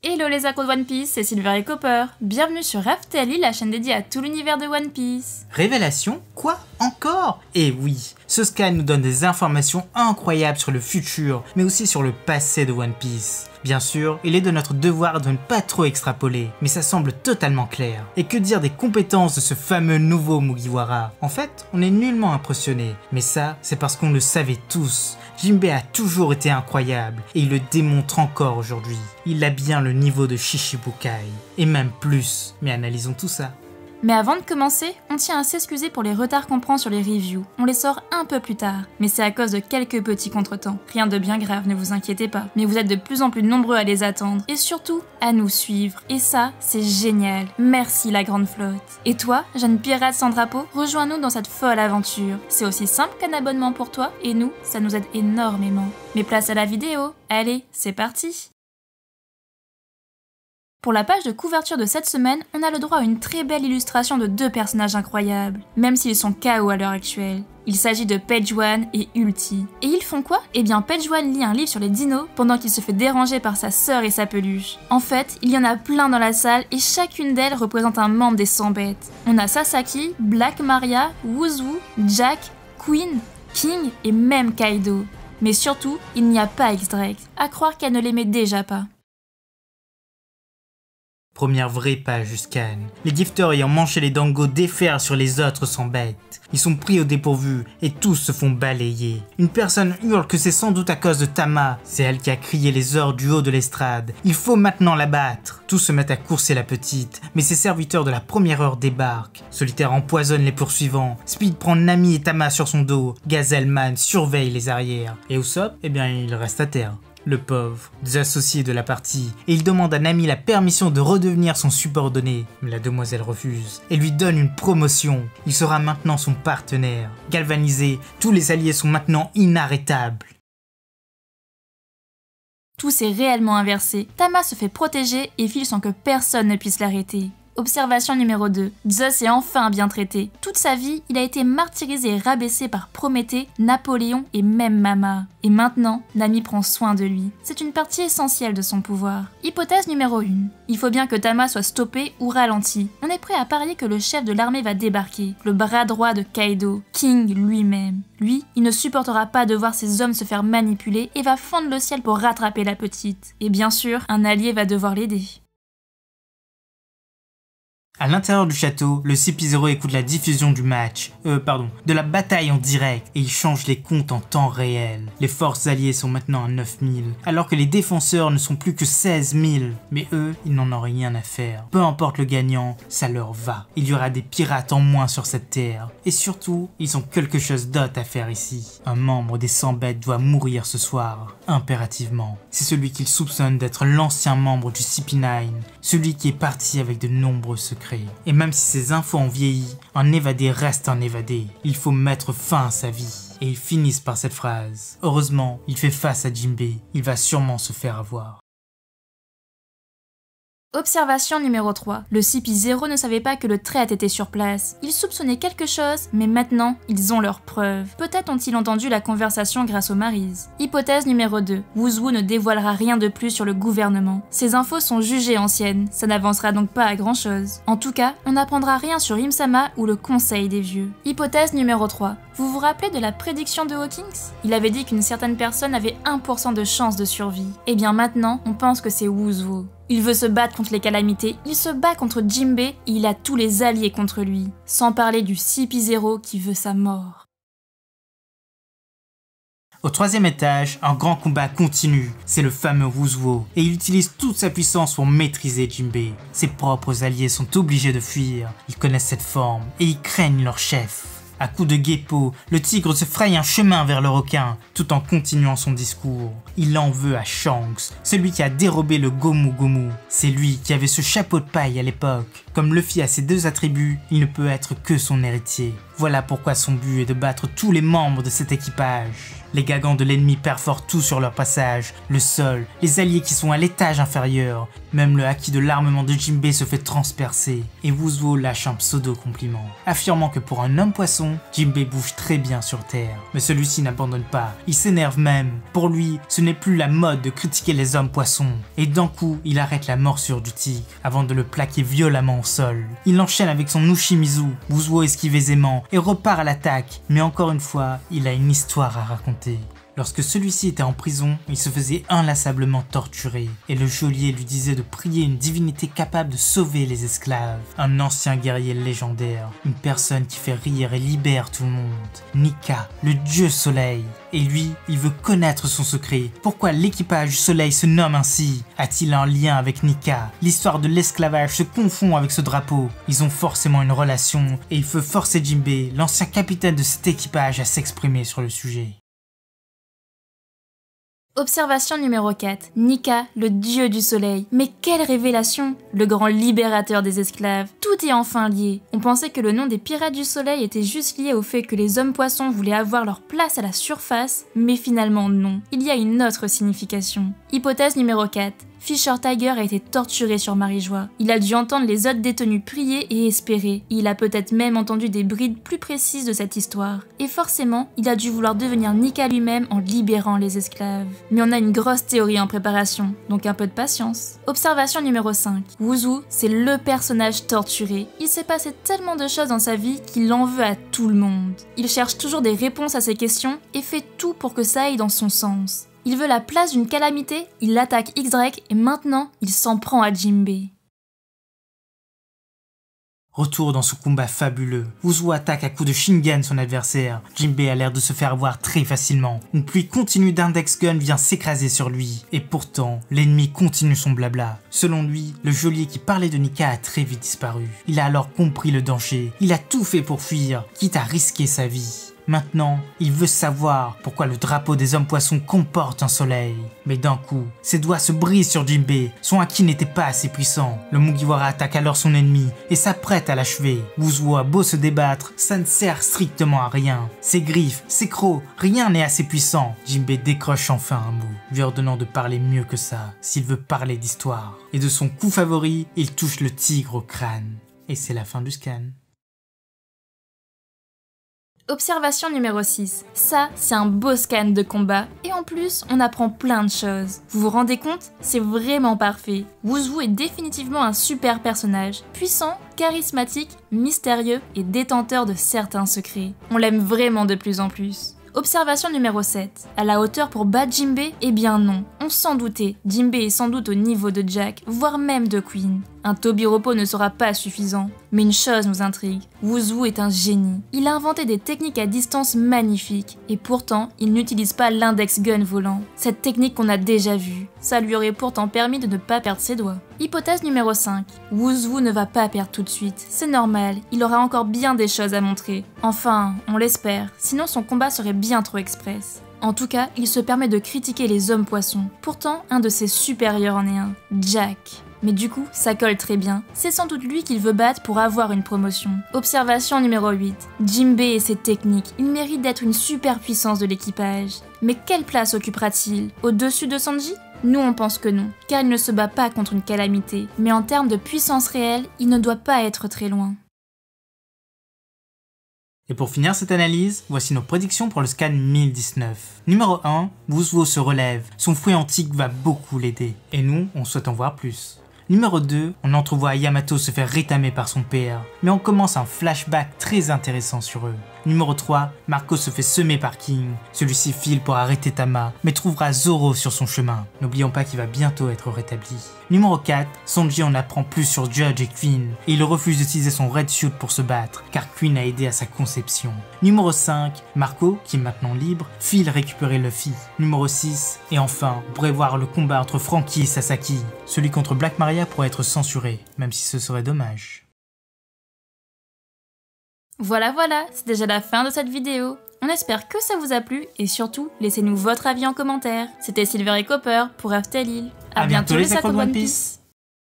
Hello les accros de One Piece, c'est Silver et Copper. Bienvenue sur Raftalie, la chaîne dédiée à tout l'univers de One Piece. Révélation? Quoi? Encore? Eh oui, ce scan nous donne des informations incroyables sur le futur, mais aussi sur le passé de One Piece. Bien sûr, il est de notre devoir de ne pas trop extrapoler, mais ça semble totalement clair. Et que dire des compétences de ce fameux nouveau Mugiwara? En fait, on est nullement impressionné, mais ça, c'est parce qu'on le savait tous. Jinbei a toujours été incroyable, et il le démontre encore aujourd'hui. Il a bien le niveau de Shichibukai, et même plus. Mais analysons tout ça. Mais avant de commencer, on tient à s'excuser pour les retards qu'on prend sur les reviews. On les sort un peu plus tard, mais c'est à cause de quelques petits contretemps. Rien de bien grave, ne vous inquiétez pas. Mais vous êtes de plus en plus nombreux à les attendre, et surtout, à nous suivre. Et ça, c'est génial. Merci la grande flotte. Et toi, jeune pirate sans drapeau, rejoins-nous dans cette folle aventure. C'est aussi simple qu'un abonnement pour toi, et nous, ça nous aide énormément. Mais place à la vidéo. Allez, c'est parti! Pour la page de couverture de cette semaine, on a le droit à une très belle illustration de deux personnages incroyables, même s'ils sont KO à l'heure actuelle. Il s'agit de Page One et Ulti. Et ils font quoi? Eh bien Page One lit un livre sur les dinos pendant qu'il se fait déranger par sa sœur et sa peluche. En fait, il y en a plein dans la salle et chacune d'elles représente un membre des 100 bêtes. On a Sasaki, Black Maria, Wuzu, Jack, Queen, King et même Kaido. Mais surtout, il n'y a pas X-Drake, à croire qu'elle ne l'aimait déjà pas. Première vraie page du scan. Les gifters ayant mangé les dangos déferlent sur les autres sans bêtes. Ils sont pris au dépourvu et tous se font balayer. Une personne hurle que c'est sans doute à cause de Tama. C'est elle qui a crié les ordres du haut de l'estrade. Il faut maintenant la battre. Tous se mettent à courser la petite, mais ses serviteurs de la première heure débarquent. Solitaire empoisonne les poursuivants. Speed prend Nami et Tama sur son dos. Gazelman surveille les arrières. Et Usopp, eh bien il reste à terre. Le pauvre, désassocié de la partie, et il demande à Nami la permission de redevenir son subordonné, mais la demoiselle refuse, et lui donne une promotion. Il sera maintenant son partenaire. Galvanisé, tous les alliés sont maintenant inarrêtables. Tout s'est réellement inversé. Tama se fait protéger et file sans que personne ne puisse l'arrêter. Observation numéro 2. Zeus est enfin bien traité. Toute sa vie, il a été martyrisé et rabaissé par Prométhée, Napoléon et même Mama. Et maintenant, Nami prend soin de lui. C'est une partie essentielle de son pouvoir. Hypothèse numéro 1. Il faut bien que Tama soit stoppé ou ralenti. On est prêt à parier que le chef de l'armée va débarquer, le bras droit de Kaido, King lui-même. Lui, il ne supportera pas de voir ses hommes se faire manipuler et va fendre le ciel pour rattraper la petite. Et bien sûr, un allié va devoir l'aider. À l'intérieur du château, le CP0 écoute la diffusion du match, de la bataille en direct, et il change les comptes en temps réel. Les forces alliées sont maintenant à 9000, alors que les défenseurs ne sont plus que 16 000. Mais eux, ils n'en ont rien à faire. Peu importe le gagnant, ça leur va. Il y aura des pirates en moins sur cette terre. Et surtout, ils ont quelque chose d'autre à faire ici. Un membre des 100 bêtes doit mourir ce soir, impérativement. C'est celui qu'ils soupçonnent d'être l'ancien membre du CP9, celui qui est parti avec de nombreux secrets. Et même si ces infos ont vieilli, un évadé reste un évadé. Il faut mettre fin à sa vie. Et ils finissent par cette phrase. Heureusement, il fait face à Jinbei. Il va sûrement se faire avoir. Observation numéro 3. Le CP0 ne savait pas que le traître était sur place. Ils soupçonnaient quelque chose, mais maintenant, ils ont leurs preuves. Peut-être ont-ils entendu la conversation grâce aux Maryse. Hypothèse numéro 2. Wuzu ne dévoilera rien de plus sur le gouvernement. Ces infos sont jugées anciennes, ça n'avancera donc pas à grand chose. En tout cas, on n'apprendra rien sur Im-sama ou le Conseil des Vieux. Hypothèse numéro 3. Vous vous rappelez de la prédiction de Hawkins? Il avait dit qu'une certaine personne avait 1% de chance de survie. Et bien maintenant, on pense que c'est Wuzu. Il veut se battre contre les calamités, il se bat contre Jinbei et il a tous les alliés contre lui. Sans parler du CP0 qui veut sa mort. Au troisième étage, un grand combat continue. C'est le fameux Wuzu, et il utilise toute sa puissance pour maîtriser Jinbei. Ses propres alliés sont obligés de fuir. Ils connaissent cette forme et ils craignent leur chef. À coups de guépeau, le tigre se fraye un chemin vers le requin, tout en continuant son discours. Il en veut à Shanks, celui qui a dérobé le Gomu Gomu. C'est lui qui avait ce chapeau de paille à l'époque. Comme Luffy a ses deux attributs, il ne peut être que son héritier. Voilà pourquoi son but est de battre tous les membres de cet équipage. Les gagants de l'ennemi perforent tout sur leur passage, le sol, les alliés qui sont à l'étage inférieur. Même le haki de l'armement de Jinbei se fait transpercer. Et Wuzu lâche un pseudo-compliment, affirmant que pour un homme poisson, Jinbei bouge très bien sur terre. Mais celui-ci n'abandonne pas, il s'énerve même. Pour lui, ce n'est plus la mode de critiquer les hommes poissons. Et d'un coup, il arrête la morsure du tigre avant de le plaquer violemment au sol. Il enchaîne avec son Ushimizu, Wuzuo esquive aisément et repart à l'attaque. Mais encore une fois, il a une histoire à raconter. Lorsque celui-ci était en prison, il se faisait inlassablement torturer, et le geôlier lui disait de prier une divinité capable de sauver les esclaves. Un ancien guerrier légendaire, une personne qui fait rire et libère tout le monde. Nika, le dieu soleil. Et lui, il veut connaître son secret. Pourquoi l'équipage du soleil se nomme ainsi? A-t-il un lien avec Nika? L'histoire de l'esclavage se confond avec ce drapeau. Ils ont forcément une relation, et il veut forcer Jinbei, l'ancien capitaine de cet équipage, à s'exprimer sur le sujet. Observation numéro 4. Nika, le dieu du soleil. Mais quelle révélation! Le grand libérateur des esclaves. Tout est enfin lié. On pensait que le nom des pirates du soleil était juste lié au fait que les hommes poissons voulaient avoir leur place à la surface, mais finalement non. Il y a une autre signification. Hypothèse numéro 4. Fisher Tiger a été torturé sur Marie-Joie. Il a dû entendre les autres détenus prier et espérer. Il a peut-être même entendu des brides plus précises de cette histoire. Et forcément, il a dû vouloir devenir Nika lui-même en libérant les esclaves. Mais on a une grosse théorie en préparation, donc un peu de patience. Observation numéro 5. Wuzu, c'est le personnage torturé. Il s'est passé tellement de choses dans sa vie qu'il en veut à tout le monde. Il cherche toujours des réponses à ses questions et fait tout pour que ça aille dans son sens. Il veut la place d'une calamité, il attaque X-Drake et maintenant, il s'en prend à Jinbei. Retour dans ce combat fabuleux. Wuzuo attaque à coups de Shingen son adversaire. Jinbei a l'air de se faire avoir très facilement. Une pluie continue d'index gun vient s'écraser sur lui. Et pourtant, l'ennemi continue son blabla. Selon lui, le geôlier qui parlait de Nika a très vite disparu. Il a alors compris le danger. Il a tout fait pour fuir, quitte à risquer sa vie. Maintenant, il veut savoir pourquoi le drapeau des hommes poissons comporte un soleil. Mais d'un coup, ses doigts se brisent sur Jinbei. Son haki n'était pas assez puissant. Le Mugiwara attaque alors son ennemi et s'apprête à l'achever. Wuzuo a beau se débattre, ça ne sert strictement à rien. Ses griffes, ses crocs, rien n'est assez puissant. Jinbei décroche enfin un mot, lui ordonnant de parler mieux que ça, s'il veut parler d'histoire. Et de son coup favori, il touche le tigre au crâne. Et c'est la fin du scan. Observation numéro 6. Ça, c'est un beau scan de combat et en plus, on apprend plein de choses. Vous vous rendez compte? C'est vraiment parfait. Wuzu est définitivement un super personnage, puissant, charismatique, mystérieux et détenteur de certains secrets. On l'aime vraiment de plus en plus. Observation numéro 7. À la hauteur pour battre Jinbei? Eh bien non, on s'en doutait. Jinbei est sans doute au niveau de Jack, voire même de Queen. Un Tobiropo ne sera pas suffisant. Mais une chose nous intrigue, Wuzu est un génie. Il a inventé des techniques à distance magnifiques, et pourtant, il n'utilise pas l'index gun volant. Cette technique qu'on a déjà vue, ça lui aurait pourtant permis de ne pas perdre ses doigts. Hypothèse numéro 5. Wuzu ne va pas perdre tout de suite, c'est normal, il aura encore bien des choses à montrer. Enfin, on l'espère, sinon son combat serait bien trop express. En tout cas, il se permet de critiquer les hommes poissons. Pourtant, un de ses supérieurs en est un, Jack. Mais du coup, ça colle très bien. C'est sans doute lui qu'il veut battre pour avoir une promotion. Observation numéro 8. Jinbei et ses techniques, il mérite d'être une super puissance de l'équipage. Mais quelle place occupera-t-il? Au-dessus de Sanji? Nous on pense que non, car il ne se bat pas contre une calamité. Mais en termes de puissance réelle, il ne doit pas être très loin. Et pour finir cette analyse, voici nos prédictions pour le scan 1019. Numéro 1, Wuzuo se relève, son fouet antique va beaucoup l'aider. Et nous, on souhaite en voir plus. Numéro 2, on entrevoit Yamato se faire rétamer par son père, mais on commence un flashback très intéressant sur eux. Numéro 3, Marco se fait semer par King. Celui-ci file pour arrêter Tama, mais trouvera Zoro sur son chemin. N'oublions pas qu'il va bientôt être rétabli. Numéro 4, Sanji en apprend plus sur Judge et Queen, et il refuse d'utiliser son Red Suit pour se battre, car Queen a aidé à sa conception. Numéro 5, Marco, qui est maintenant libre, file récupérer Luffy. Numéro 6, et enfin, on pourrait voir le combat entre Franky et Sasaki. Celui contre Black Maria pourrait être censuré, même si ce serait dommage. Voilà, c'est déjà la fin de cette vidéo. On espère que ça vous a plu et surtout, laissez-nous votre avis en commentaire. C'était Silver et Copper pour After Lil. À bientôt les accros de One Piece.